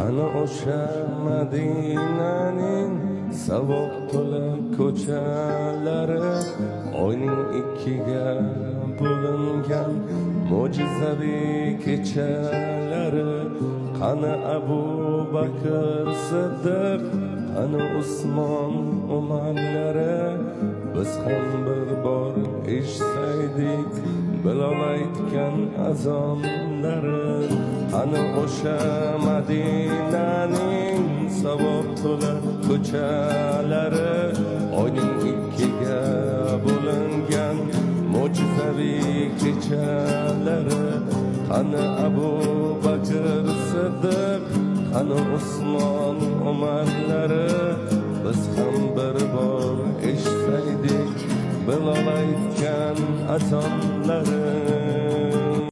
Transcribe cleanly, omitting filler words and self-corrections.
Qani o'sha Madinaning savob to'la ko'chalari, oyning ikkiga bo'lingan mo'jizaviy kechalari. Qani Abu Bakr Siddiq, qani Usmon Umarlari, biz ham bir bor eshitsaydik Bilol aytgan azonlari. Qani o'sha Madinaning savob to'la ko'chalari, oyning ikkiga bo'lingan mo'jizaviy kechalari. Qani Abu Bakr Siddiq, qani Usmon Umarlari, biz ham bir bor eshitsaydik Bilol aytgan azonlari.